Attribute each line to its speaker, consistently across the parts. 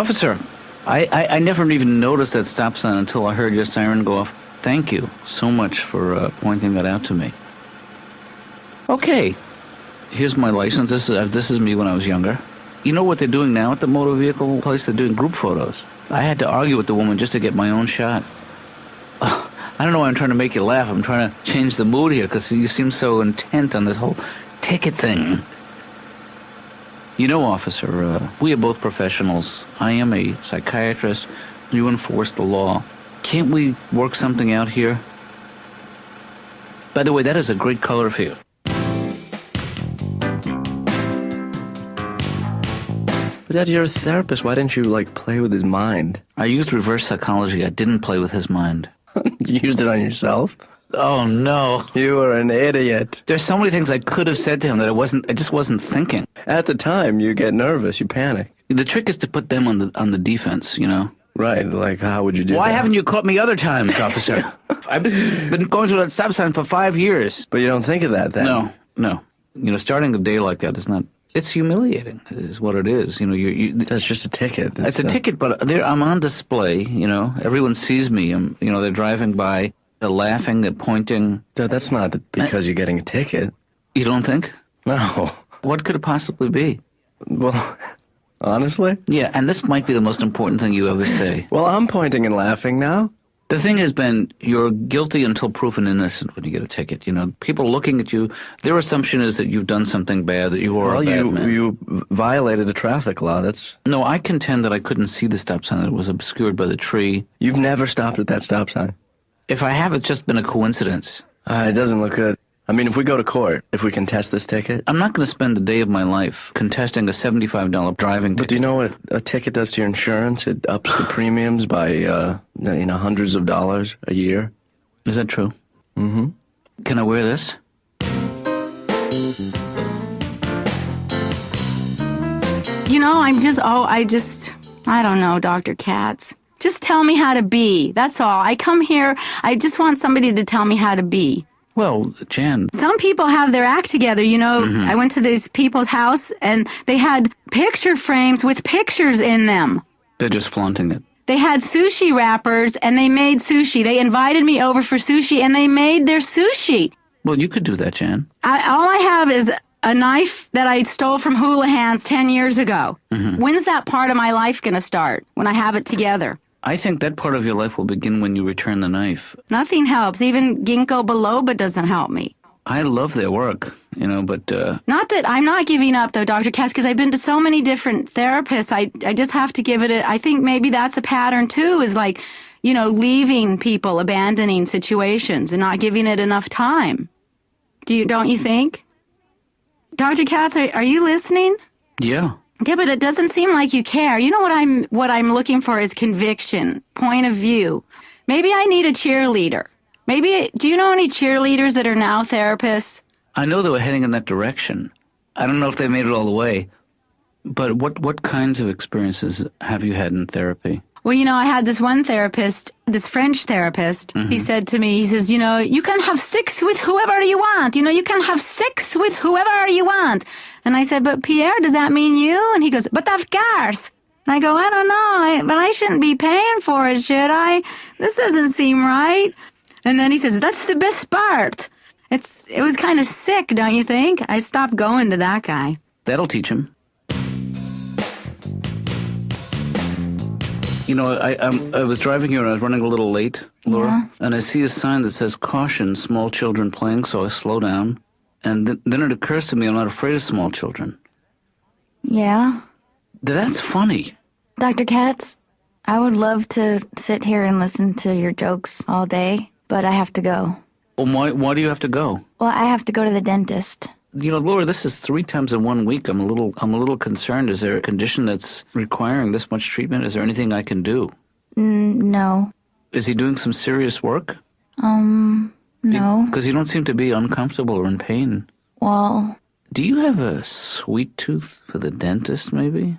Speaker 1: Officer, I never even noticed that stop sign until I heard your siren go off. Thank you so much for pointing that out to me. Okay, here's my license. This is me when I was younger. You know what they're doing now at the motor vehicle place? They're doing group photos. I had to argue with the woman just to get my own shot. I don't know why I'm trying to make you laugh. I'm trying to change the mood here because you seem so intent on this whole ticket thing. You know, officer, we are both professionals. I am a psychiatrist. You enforce the law. Can't we work something out here? By the way, that is a great color for you.
Speaker 2: But Dad, you're a therapist. Why didn't you, play with his mind?
Speaker 1: I used reverse psychology. I didn't play with his mind.
Speaker 2: You used it on yourself?
Speaker 1: Oh, no.
Speaker 2: You were an idiot.
Speaker 1: There's so many things I could have said to him that I just wasn't thinking.
Speaker 2: At the time, you get nervous. You panic.
Speaker 1: The trick is to put them on the defense, you know?
Speaker 2: Right, how would you do that?
Speaker 1: Why haven't you caught me other times, officer? I've been going through that stop sign for 5 years.
Speaker 2: But you don't think of that then?
Speaker 1: No. You know, starting a day like that is not... It's humiliating, is what it is. You know,
Speaker 2: That's just a ticket.
Speaker 1: It's a ticket, but I'm on display, you know. Everyone sees me. They're driving by, they're laughing, they're pointing.
Speaker 2: Dad, that's not because you're getting a ticket.
Speaker 1: You don't think?
Speaker 2: No.
Speaker 1: What could it possibly be?
Speaker 2: Well, honestly?
Speaker 1: Yeah, and this might be the most important thing you ever say.
Speaker 2: Well, I'm pointing and laughing now.
Speaker 1: The thing has been, you're guilty until proven innocent when you get a ticket. You know, people looking at you, their assumption is that you've done something bad, that you are a bad man.
Speaker 2: You violated a traffic law.
Speaker 1: No, I contend that I couldn't see the stop sign, that it was obscured by the tree.
Speaker 2: You've never stopped at that stop sign.
Speaker 1: If I have, it's just been a coincidence.
Speaker 2: It doesn't look good. I mean, if we go to court, if we contest this ticket...
Speaker 1: I'm not going to spend a day of my life contesting a $75 driving ticket.
Speaker 2: But do you know what a ticket does to your insurance? It ups the premiums by, hundreds of dollars a year.
Speaker 1: Is that true?
Speaker 2: Mm-hmm.
Speaker 1: Can I wear this?
Speaker 3: You know, I don't know, Dr. Katz. Just tell me how to be. That's all. I come here, I just want somebody to tell me how to be.
Speaker 1: Well, Jan...
Speaker 3: Some people have their act together, you know. Mm-hmm. I went to these people's house, and they had picture frames with pictures in them.
Speaker 1: They're just flaunting it.
Speaker 3: They had sushi wrappers, and they made sushi. They invited me over for sushi, and they made their sushi.
Speaker 1: Well, you could do that, Jan.
Speaker 3: All I have is a knife that I stole from Houlihan's 10 years ago. Mm-hmm. When's that part of my life going to start, when I have it together?
Speaker 1: I think that part of your life will begin when you return the knife.
Speaker 3: Nothing helps. Even gingko biloba doesn't help me.
Speaker 1: I love their work, you know, but...
Speaker 3: Not that I'm not giving up, though, Dr. Katz, because I've been to so many different therapists. I just have to give it I think maybe that's a pattern, too, is leaving people, abandoning situations and not giving it enough time. Don't you think? Dr. Katz, are you listening?
Speaker 1: Yeah.
Speaker 3: Yeah, but it doesn't seem like you care. You know what I'm looking for is conviction, point of view. Maybe I need a cheerleader. Do you know any cheerleaders that are now therapists?
Speaker 1: I know they were heading in that direction. I don't know if they made it all the way. But what kinds of experiences have you had in therapy?
Speaker 3: Well, you know, I had this one therapist, this French therapist. Mm-hmm. He said to me, he says, you know, you can have sex with whoever you want. You know, you can have sex with whoever you want. And I said, but Pierre, does that mean you? And he goes, but of course. And I go, I don't know, but I shouldn't be paying for it, should I? This doesn't seem right. And then he says, that's the best part. It was kind of sick, don't you think? I stopped going to that guy.
Speaker 1: That'll teach him. You know, I was driving here and I was running a little late, Laura, yeah. And I see a sign that says, caution, small children playing, so I slow down. And then it occurs to me I'm not afraid of small children.
Speaker 4: Yeah?
Speaker 1: That's funny.
Speaker 4: Dr. Katz, I would love to sit here and listen to your jokes all day, but I have to go.
Speaker 1: Well, why do you have to go?
Speaker 4: Well, I have to go to the dentist.
Speaker 1: You know, Laura, this is 3 times in 1 week. I'm a little concerned. Is there a condition that's requiring this much treatment? Is there anything I can do?
Speaker 4: No.
Speaker 1: Is he doing some serious work?
Speaker 4: No.
Speaker 1: Because you don't seem to be uncomfortable or in pain.
Speaker 4: Well...
Speaker 1: Do you have a sweet tooth for the dentist, maybe?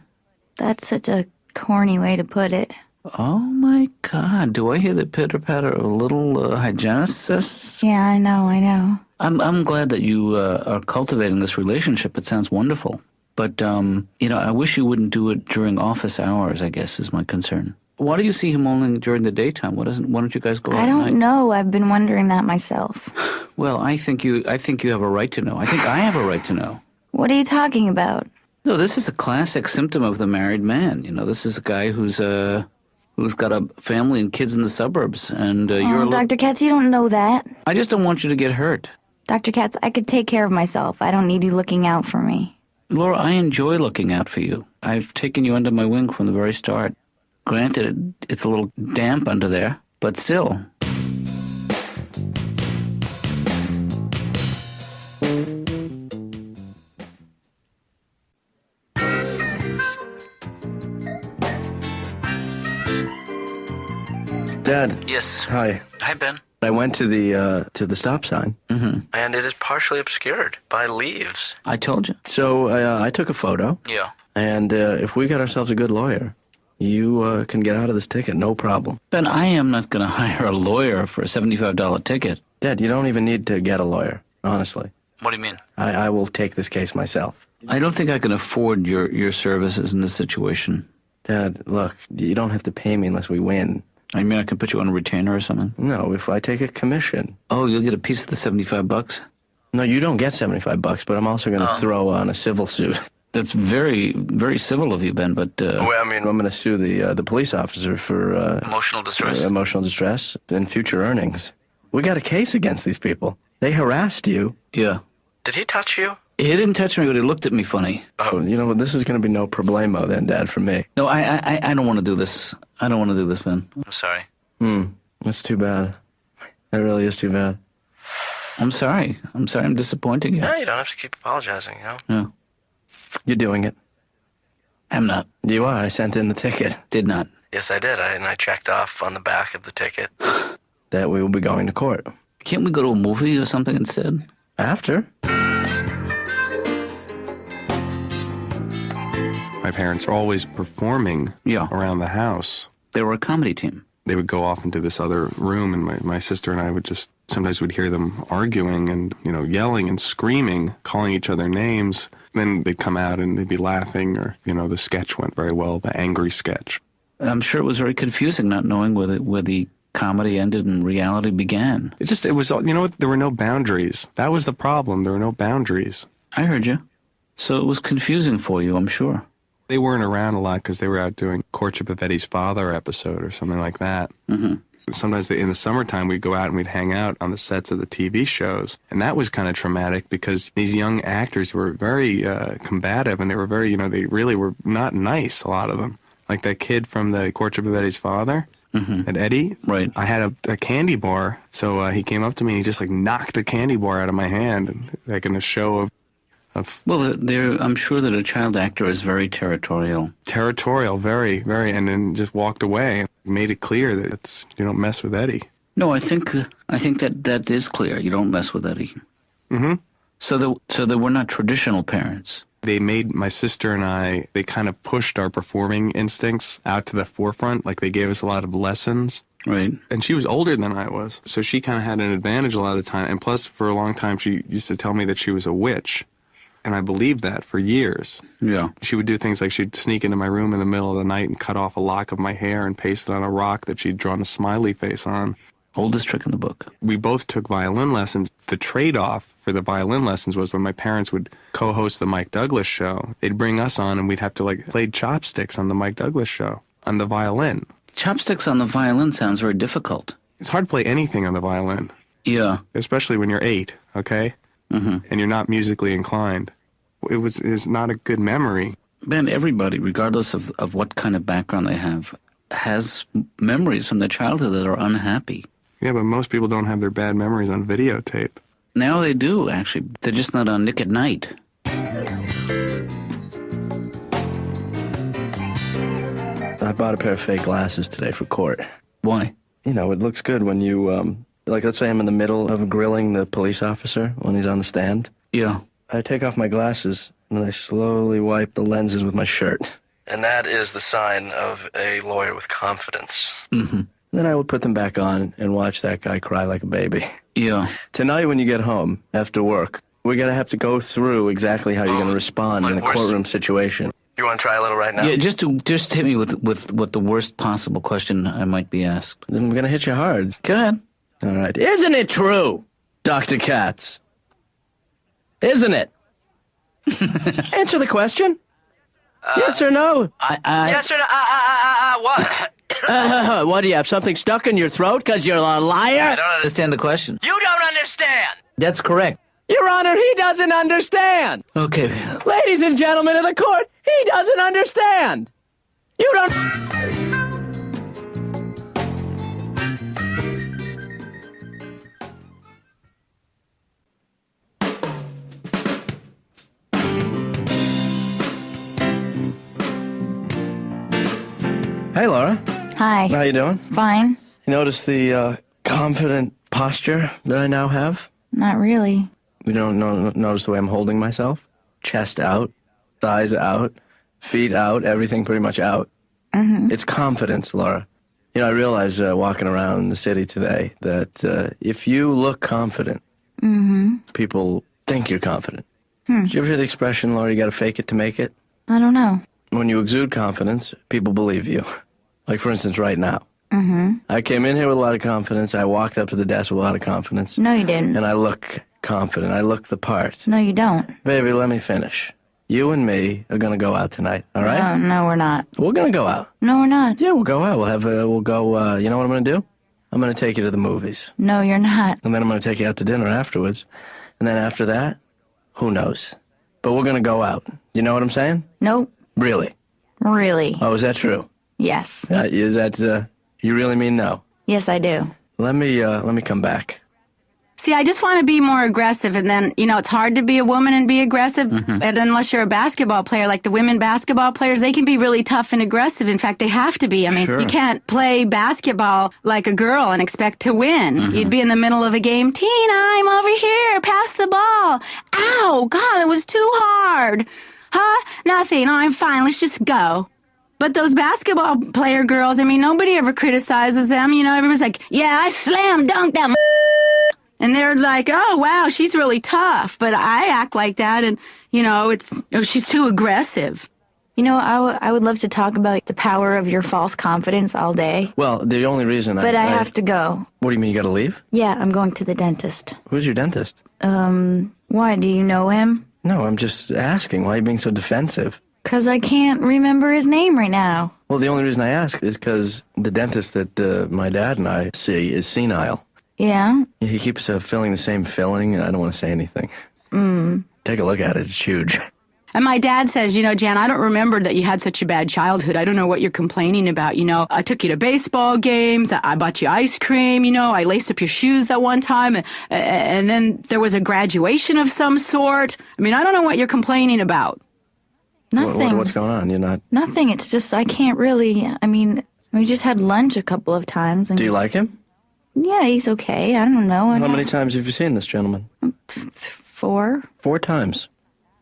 Speaker 4: That's such a corny way to put it.
Speaker 1: Oh, my God. Do I hear the pitter-patter of a little hygienist?
Speaker 4: Yeah, I know.
Speaker 1: I'm glad that you are cultivating this relationship. It sounds wonderful. But, I wish you wouldn't do it during office hours, I guess, is my concern. Why do you see him only during the daytime? Why don't you guys go out
Speaker 4: I
Speaker 1: at night?
Speaker 4: don't know. I've been wondering that myself.
Speaker 1: Well, I think you have a right to know. I think I have a right to know.
Speaker 4: What are you talking about?
Speaker 1: No, this is a classic symptom of the married man. This is a guy who's got a family and kids in the suburbs, and you're.
Speaker 4: Dr. Katz, you don't know that.
Speaker 1: I just don't want you to get hurt.
Speaker 4: Dr. Katz, I could take care of myself. I don't need you looking out for me.
Speaker 1: Laura, I enjoy looking out for you. I've taken you under my wing from the very start. Granted, it's a little damp under there, but still.
Speaker 2: Dad.
Speaker 1: Yes.
Speaker 2: Hi.
Speaker 1: Hi, Ben.
Speaker 2: I went to the stop sign, and it is partially obscured by leaves.
Speaker 1: I told you.
Speaker 2: So I took a photo,
Speaker 1: Yeah.
Speaker 2: and if we got ourselves a good lawyer, you can get out of this ticket, no problem.
Speaker 1: Ben, I am not going to hire a lawyer for a $75 ticket.
Speaker 2: Dad, you don't even need to get a lawyer, honestly.
Speaker 1: What do you mean?
Speaker 2: I will take this case myself.
Speaker 1: I don't think I can afford your services in this situation.
Speaker 2: Dad, look, you don't have to pay me unless we win.
Speaker 1: I mean, I can put you on a retainer or something.
Speaker 2: No, if I take a commission.
Speaker 1: Oh, you'll get a piece of the $75?
Speaker 2: No, you don't get $75, but I'm also going to throw on a civil suit.
Speaker 1: That's very, very civil of you, Ben, but...
Speaker 2: Well, I mean, I'm going to sue the police officer for...
Speaker 1: emotional distress?
Speaker 2: Emotional distress and future earnings. We got a case against these people. They harassed you.
Speaker 1: Yeah.
Speaker 2: Did he touch you?
Speaker 1: He didn't touch me, but he looked at me funny.
Speaker 2: Oh, you know what? This is going to be no problemo then, Dad, for me.
Speaker 1: No, I don't want to do this. I don't want to do this, Ben. I'm sorry.
Speaker 2: That's too bad. That really is too bad.
Speaker 1: I'm sorry. I'm disappointing you.
Speaker 2: No, you don't have to keep apologizing,
Speaker 1: No,
Speaker 2: You're doing it.
Speaker 1: I'm not.
Speaker 2: You are. I sent in the ticket.
Speaker 1: Did not.
Speaker 2: Yes, I did. And I checked off on the back of the ticket that we will be going to court.
Speaker 1: Can't we go to a movie or something instead?
Speaker 2: After?
Speaker 5: My parents were always performing around the house.
Speaker 1: They were a comedy team.
Speaker 5: They would go off into this other room, and my sister and I would sometimes we'd hear them arguing and, yelling and screaming, calling each other names. Then they'd come out and they'd be laughing, or, the sketch went very well, the angry sketch.
Speaker 1: I'm sure it was very confusing not knowing where the comedy ended and reality began.
Speaker 5: It was, there were no boundaries. That was the problem. There were no boundaries.
Speaker 1: I heard you. So it was confusing for you, I'm sure.
Speaker 5: They weren't around a lot because they were out doing Courtship of Eddie's Father episode or something like that.
Speaker 1: Mm-hmm.
Speaker 5: Sometimes in the summertime, we'd go out and we'd hang out on the sets of the TV shows. And that was kind of traumatic because these young actors were very combative, and they were very, they really were not nice, a lot of them. Like that kid from the Courtship of Eddie's Father, and Eddie.
Speaker 1: Right.
Speaker 5: I had a candy bar, so he came up to me and he just knocked a candy bar out of my hand, and in a show of...
Speaker 1: Well, I'm sure that a child actor is very territorial.
Speaker 5: Territorial, very, very, and then just walked away and made it clear that you don't mess with Eddie.
Speaker 1: No, I think that is clear. You don't mess with Eddie.
Speaker 5: Mm-hmm.
Speaker 1: So they were not traditional parents.
Speaker 5: They made my sister and I, they kind of pushed our performing instincts out to the forefront. Like they gave us a lot of lessons.
Speaker 1: Right.
Speaker 5: And she was older than I was, so she kind of had an advantage a lot of the time. And plus, for a long time, she used to tell me that she was a witch. And I believed that for years.
Speaker 1: Yeah.
Speaker 5: She would do things like she'd sneak into my room in the middle of the night and cut off a lock of my hair and paste it on a rock that she'd drawn a smiley face on.
Speaker 1: Oldest trick in the book.
Speaker 5: We both took violin lessons. The trade-off for the violin lessons was when my parents would co-host the Mike Douglas show, they'd bring us on and we'd have to play Chopsticks on the Mike Douglas show on the violin.
Speaker 1: Chopsticks on the violin sounds very difficult.
Speaker 5: It's hard to play anything on the violin.
Speaker 1: Yeah.
Speaker 5: Especially when you're 8, okay?
Speaker 1: Mm-hmm.
Speaker 5: And you're not musically inclined. It was not a good memory.
Speaker 1: Ben, everybody, regardless of what kind of background they have, has memories from their childhood that are unhappy.
Speaker 5: Yeah, but most people don't have their bad memories on videotape.
Speaker 1: Now they do, actually. They're just not on Nick at Night.
Speaker 2: I bought a pair of fake glasses today for court.
Speaker 1: Why?
Speaker 2: It looks good when you, let's say I'm in the middle of grilling the police officer when he's on the stand.
Speaker 1: Yeah.
Speaker 2: I take off my glasses, and then I slowly wipe the lenses with my shirt. And that is the sign of a lawyer with confidence.
Speaker 1: Mm-hmm.
Speaker 2: Then I will put them back on and watch that guy cry like a baby.
Speaker 1: Yeah.
Speaker 2: Tonight when you get home after work, We're going to have to go through exactly how you're going to respond in a courtroom situation. You want to try a little right now?
Speaker 1: Yeah, just hit me with what the worst possible question I might be asked.
Speaker 2: Then I'm going to hit you hard.
Speaker 1: Go ahead.
Speaker 2: All right. Isn't it true, Dr. Katz? Isn't it? Answer the question. Yes or no?
Speaker 6: Yes or no? What?
Speaker 2: What, do you have something stuck in your throat because you're a liar?
Speaker 1: I don't understand the question.
Speaker 6: You don't understand.
Speaker 1: That's correct.
Speaker 2: Your Honor, he doesn't understand.
Speaker 1: Okay.
Speaker 2: Ladies and gentlemen of the court, he doesn't understand. You don't... Hey, Laura.
Speaker 4: Hi.
Speaker 2: How you doing?
Speaker 4: Fine.
Speaker 2: You notice the confident posture that I now have?
Speaker 4: Not really.
Speaker 2: You don't notice the way I'm holding myself? Chest out, thighs out, feet out, everything pretty much out. Mm-hmm. It's confidence, Laura. You know, I realize walking around the city today that if you look confident, people think you're confident. Did you ever hear the expression, Laura, you gotta fake it to make it?
Speaker 4: I don't know.
Speaker 2: When you exude confidence, people believe you. Like, for instance, right now. I came in here with a lot of confidence. I walked up to the desk with a lot of confidence.
Speaker 4: No, you didn't.
Speaker 2: And I look confident. I look the part.
Speaker 4: No, you don't.
Speaker 2: Baby, let me finish. You and me are gonna go out tonight, all right?
Speaker 4: No, we're not.
Speaker 2: We're gonna go out.
Speaker 4: No, we're not.
Speaker 2: Yeah, we'll go out. We'll go, you know what I'm gonna do? I'm gonna take you to the movies.
Speaker 4: No, you're not.
Speaker 2: And then I'm gonna take you out to dinner afterwards. And then after that, who knows? But we're gonna go out. You know what I'm saying?
Speaker 4: Nope.
Speaker 2: Really?
Speaker 4: Really?
Speaker 2: Oh, is that true?
Speaker 4: Yes.
Speaker 2: Is that, you really mean no?
Speaker 4: Yes, I do.
Speaker 2: Let me come back.
Speaker 3: See, I just want to be more aggressive, and then, you know, it's hard to be a woman and be aggressive, and unless you're a basketball player, like the women basketball players, they can be really tough and aggressive. In fact, they have to be. I mean, you can't play basketball like a girl and expect to win. You'd be in the middle of a game, Tina, I'm over here, pass the ball. Ow, God, it was too hard. Huh? Nothing, I'm fine, let's just go. But those basketball player girls, I mean, nobody ever criticizes them. You know, everybody's like, yeah, I slam dunked that and they're like, oh, wow, she's really tough. But I act like that, and, you know, she's too aggressive.
Speaker 4: You know, I would love to talk about the power of your false confidence all day.
Speaker 2: Well, the only reason
Speaker 4: But I have to go.
Speaker 2: What do you mean, you gotta leave?
Speaker 4: Yeah, I'm going to the dentist.
Speaker 2: Who's your dentist?
Speaker 4: Why, do you know him?
Speaker 2: No, I'm just asking. Why are you being so defensive?
Speaker 4: 'Cause I can't remember his name right now.
Speaker 2: Well, the only reason I ask is because the dentist that my dad and I see is senile.
Speaker 4: Yeah?
Speaker 2: He keeps filling the same filling, and I don't want to say anything. Take a look at it. It's huge.
Speaker 3: And my dad says, you know, Jan, I don't remember that you had such a bad childhood. I don't know what you're complaining about. You know, I took you to baseball games. I bought you ice cream. You know, I laced up your shoes that one time. And then there was a graduation of some sort. I mean, I don't know what you're complaining about.
Speaker 4: Nothing.
Speaker 2: What's going on? You're not...
Speaker 4: Nothing. It's just I can't really. I mean, we just had lunch a couple of times. And
Speaker 2: Do you like him?
Speaker 4: Yeah, he's okay. I don't know.
Speaker 2: How many times have you seen this gentleman?
Speaker 4: 4.
Speaker 2: 4 times.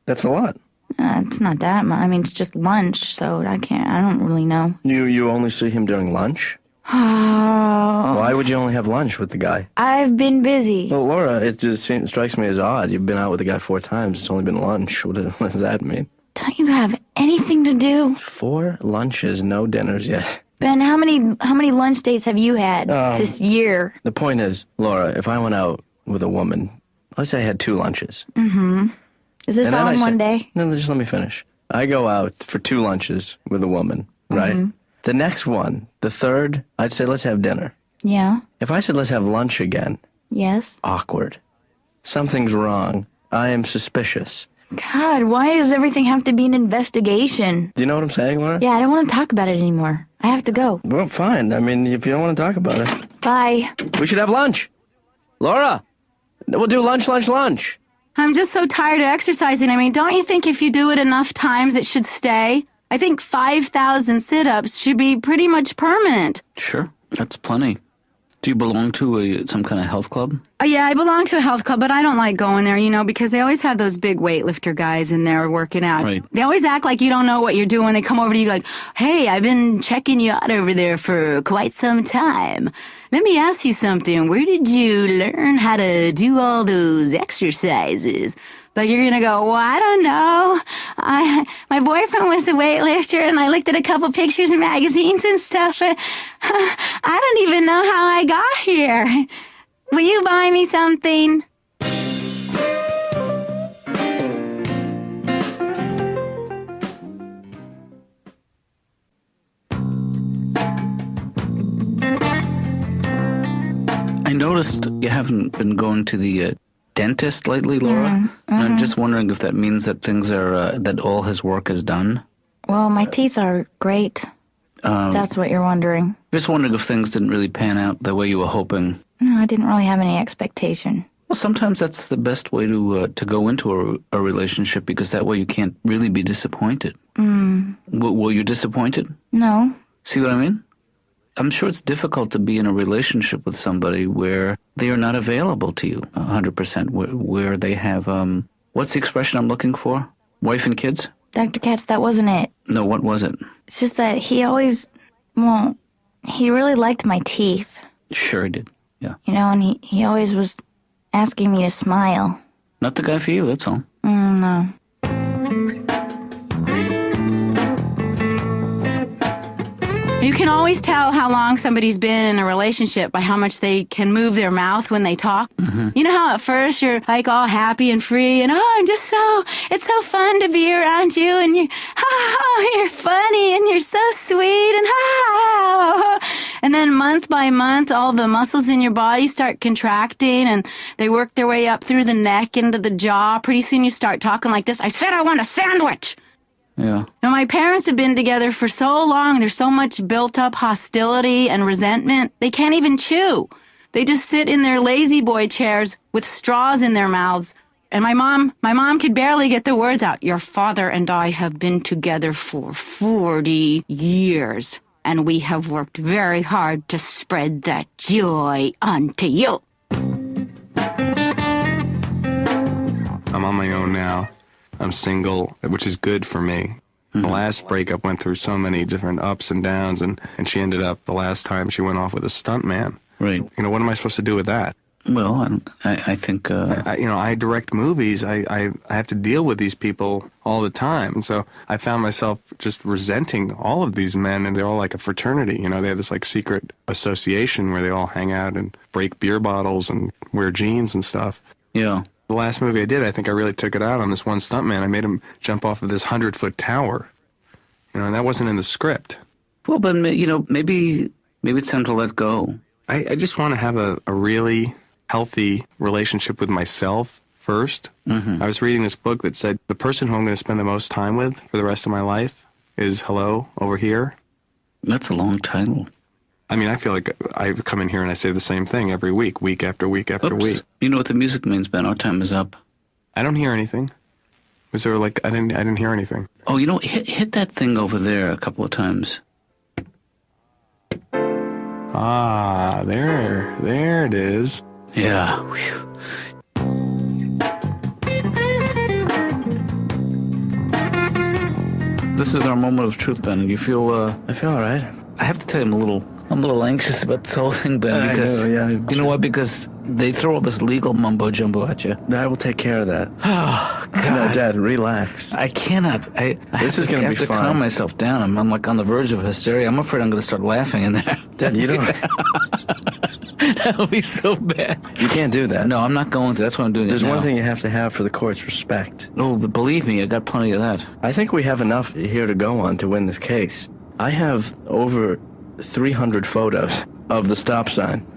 Speaker 2: That's a lot.
Speaker 4: It's not that much. I mean, it's just lunch, so I don't really know.
Speaker 2: You only see him during lunch?
Speaker 4: Oh.
Speaker 2: Why would you only have lunch with the guy?
Speaker 4: I've been busy.
Speaker 2: Well, Laura, it just strikes me as odd. You've been out with the guy 4 times. It's only been lunch. What does that mean?
Speaker 4: Don't you have anything to do?
Speaker 2: 4 lunches, no dinners yet.
Speaker 4: Ben, how many lunch dates have you had this year?
Speaker 2: The point is, Laura, if I went out with a woman, let's say I had 2 lunches.
Speaker 4: Is this
Speaker 2: and
Speaker 4: all
Speaker 2: then
Speaker 4: in one day?
Speaker 2: No, just let me finish. I go out for 2 lunches with a woman, right? The next one, the third, I'd say let's have dinner.
Speaker 4: Yeah.
Speaker 2: If I said let's have lunch again,
Speaker 4: Yes.
Speaker 2: awkward. Something's wrong. I am suspicious.
Speaker 4: God, why does everything have to be an investigation?
Speaker 2: Do you know what I'm saying, Laura?
Speaker 4: Yeah, I don't want to talk about it anymore. I have to go.
Speaker 2: Well, fine. I mean, if you don't want to talk about it.
Speaker 4: Bye.
Speaker 2: We should have lunch. Laura, we'll do lunch.
Speaker 3: I'm just so tired of exercising. I mean, don't you think if you do it enough times, it should stay? I think 5,000 sit-ups should be pretty much permanent.
Speaker 1: Sure, that's plenty. Do you belong to some kind of health club?
Speaker 3: Yeah, I belong to a health club, but I don't like going there, because they always have those big weightlifter guys in there working out.
Speaker 1: Right.
Speaker 3: They always act like you don't know what you're doing. They come over to you like, hey, I've been checking you out over there for quite some time. Let me ask you something. Where did you learn how to do all those exercises? Like, you're going to go, well, I don't know. My boyfriend was a weightlifter, and I looked at a couple pictures in magazines and stuff. I don't even know how I got here. Will you buy me something?
Speaker 1: I noticed you haven't been going to the dentist lately, Laura. And I'm just wondering if that means that things are, that all his work is done.
Speaker 4: Well, my teeth are great. If that's what you're wondering.
Speaker 1: Just wondering if things didn't really pan out the way you were hoping.
Speaker 4: No, I didn't really have any expectation.
Speaker 1: Well, sometimes that's the best way to go into a relationship, because that way you can't really be disappointed. Were you disappointed?
Speaker 4: No.
Speaker 1: See what I mean? I'm sure it's difficult to be in a relationship with somebody where they are not available to you 100%, where they have, what's the expression I'm looking for? Wife and kids?
Speaker 4: Dr. Katz, that wasn't it.
Speaker 1: No, what was it?
Speaker 4: It's just that he really liked my teeth.
Speaker 1: Sure he did, yeah.
Speaker 4: And he always was asking me to smile.
Speaker 1: Not the guy for you, that's all.
Speaker 4: No.
Speaker 3: You can always tell how long somebody's been in a relationship by how much they can move their mouth when they talk. You know how at first you're like all happy and free and it's so fun to be around you, and you're funny and you're so sweet and then month by month all the muscles in your body start contracting and they work their way up through the neck into the jaw. Pretty soon you start talking like this. I said I want a sandwich.
Speaker 1: Yeah.
Speaker 3: Now, my parents have been together for so long, there's so much built-up hostility and resentment, they can't even chew. They just sit in their lazy boy chairs with straws in their mouths. And my mom could barely get the words out. Your father and I have been together for 40 years, and we have worked very hard to spread that joy onto you.
Speaker 5: I'm on my own now. I'm single, which is good for me. The last breakup went through so many different ups and downs, and she ended up, the last time, she went off with a stuntman.
Speaker 1: Right.
Speaker 5: What am I supposed to do with that?
Speaker 1: Well, I think...
Speaker 5: I direct movies. I have to deal with these people all the time. And so I found myself just resenting all of these men, and they're all like a fraternity. They have this like secret association where they all hang out and break beer bottles and wear jeans and stuff.
Speaker 1: Yeah.
Speaker 5: The last movie I did, I think I really took it out on this one stuntman. I made him jump off of this 100-foot tower. And that wasn't in the script.
Speaker 1: Well, but, maybe it's time to let go.
Speaker 5: I just want to have a really healthy relationship with myself first. I was reading this book that said the person who I'm going to spend the most time with for the rest of my life is hello over here.
Speaker 1: That's a long title.
Speaker 5: I mean, I feel like I come in here and I say the same thing every week, week after week after week.
Speaker 1: You know what the music means, Ben? Our time is up.
Speaker 5: I don't hear anything. Was there I didn't hear anything.
Speaker 1: Oh, hit that thing over there a couple of times.
Speaker 5: Ah, there it is.
Speaker 1: Yeah. Whew. This is our moment of truth, Ben. You feel,
Speaker 2: I feel all right.
Speaker 1: I have to tell you, I'm a little anxious about this whole thing, Ben, because, you know what, because they throw all this legal mumbo-jumbo at you.
Speaker 2: I will take care of that.
Speaker 1: Oh, God.
Speaker 2: No, Dad, relax.
Speaker 1: I cannot.
Speaker 2: This is going to be
Speaker 1: have to
Speaker 2: fun.
Speaker 1: calm myself down. I'm like on the verge of hysteria. I'm afraid I'm going to start laughing in there.
Speaker 2: Dad, you don't...
Speaker 1: That would be so bad.
Speaker 2: You can't do that.
Speaker 1: No, I'm not going to. That's why I'm doing
Speaker 2: There's
Speaker 1: it now.
Speaker 2: one thing you have to have for the court's respect.
Speaker 1: Oh, but believe me, I got plenty of that.
Speaker 2: I think we have enough here to go on to win this case. I have over 300 photos of the stop sign.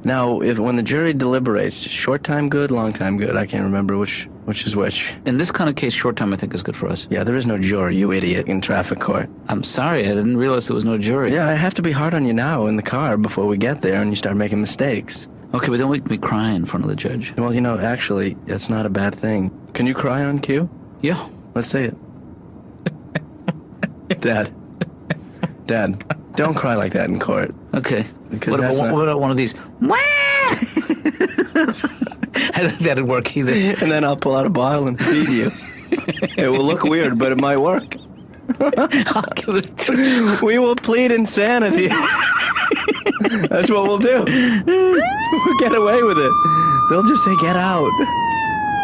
Speaker 2: Now, when the jury deliberates, short time good, long time good, I can't remember which is which.
Speaker 1: In this kind of case, short time I think is good for us.
Speaker 2: Yeah, there is no jury, you idiot, in traffic court.
Speaker 1: I'm sorry, I didn't realize there was no jury.
Speaker 2: Yeah, I have to be hard on you now in the car before we get there and you start making mistakes.
Speaker 1: Okay, but don't make me cry in front of the judge.
Speaker 2: Well, actually, that's not a bad thing. Can you cry on cue?
Speaker 1: Yeah.
Speaker 2: Let's see it. Dad. Dad, don't cry like that in court.
Speaker 1: Okay.
Speaker 2: Because
Speaker 1: What
Speaker 2: that's
Speaker 1: about,
Speaker 2: not-
Speaker 1: what about one of these? Wah! I don't think that'd work either.
Speaker 2: And then I'll pull out a bottle and feed you. It will look weird, but it might work.
Speaker 1: I'll give it.
Speaker 2: We will plead insanity. That's what we'll do. We'll get away with it. They'll just say, get out.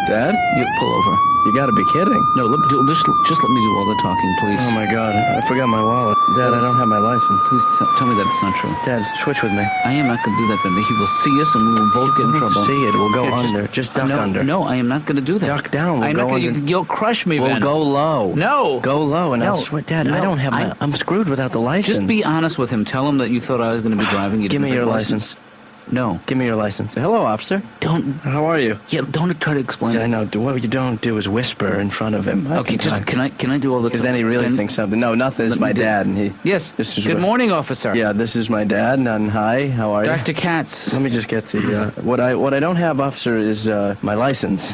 Speaker 2: Dad,
Speaker 1: You pull over.
Speaker 2: you gotta be kidding.
Speaker 1: No, just let me do all the talking, please.
Speaker 2: Oh my God, I forgot my wallet. Dad, I don't have my license.
Speaker 1: Please tell me that it's not true.
Speaker 2: Dad, switch with me.
Speaker 1: I am not going to do that, Ben. He will see us and we will both get in trouble.
Speaker 2: See it, we'll go
Speaker 1: Here,
Speaker 2: under. Just duck
Speaker 1: no,
Speaker 2: under.
Speaker 1: No, I am not going to do that.
Speaker 2: Duck down, we'll
Speaker 1: I'm
Speaker 2: go
Speaker 1: not gonna,
Speaker 2: under.
Speaker 1: You'll crush me,
Speaker 2: We'll
Speaker 1: Ben.
Speaker 2: go low.
Speaker 1: No.
Speaker 2: Go low and I'll
Speaker 1: No.
Speaker 2: switch. Dad, I
Speaker 1: No.
Speaker 2: don't have my... I'm screwed without the license.
Speaker 1: Just be honest with him. Tell him that you thought I was going to be driving. You
Speaker 2: Give me
Speaker 1: didn't
Speaker 2: your
Speaker 1: have a
Speaker 2: license.
Speaker 1: No.
Speaker 2: Give me your license. Hello, officer.
Speaker 1: Don't.
Speaker 2: How are you?
Speaker 1: Yeah, don't try to explain.
Speaker 2: I know. What you don't do is whisper in front of him.
Speaker 1: Okay, just can I do all the?
Speaker 2: Because then he really
Speaker 1: Ben-
Speaker 2: thinks something. No, nothing. This is my dad, and he.
Speaker 1: Yes.
Speaker 2: This is
Speaker 1: Good
Speaker 2: what-
Speaker 1: morning, officer.
Speaker 2: Yeah, this is my dad. And hi, how are you?
Speaker 1: Dr. Katz.
Speaker 2: Let me just get the. What I don't have, officer, is my license.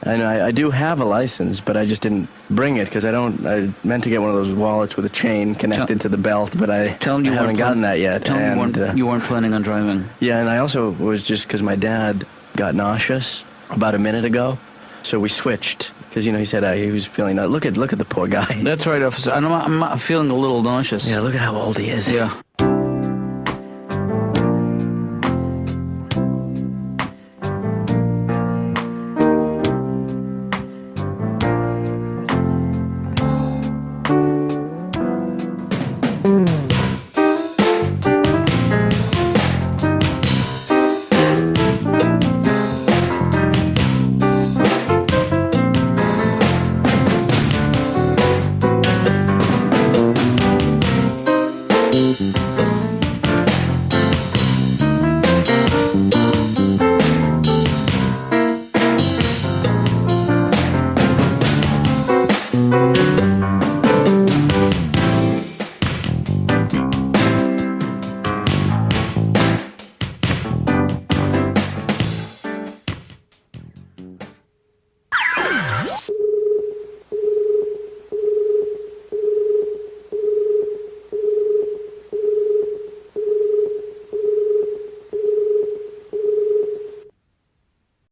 Speaker 2: And I do have a license, but I just didn't bring it because I meant to get one of those wallets with a chain connected to the belt, but I
Speaker 1: Tell him you
Speaker 2: haven't
Speaker 1: weren't
Speaker 2: gotten that yet.
Speaker 1: Tell him
Speaker 2: And,
Speaker 1: you weren't planning on driving.
Speaker 2: Yeah, and I also was just because my dad got nauseous about a minute ago, so we switched because he said he was feeling. Look at the poor guy.
Speaker 1: That's right, officer. I'm feeling a little nauseous.
Speaker 2: Yeah, look at how old he is.
Speaker 1: Yeah.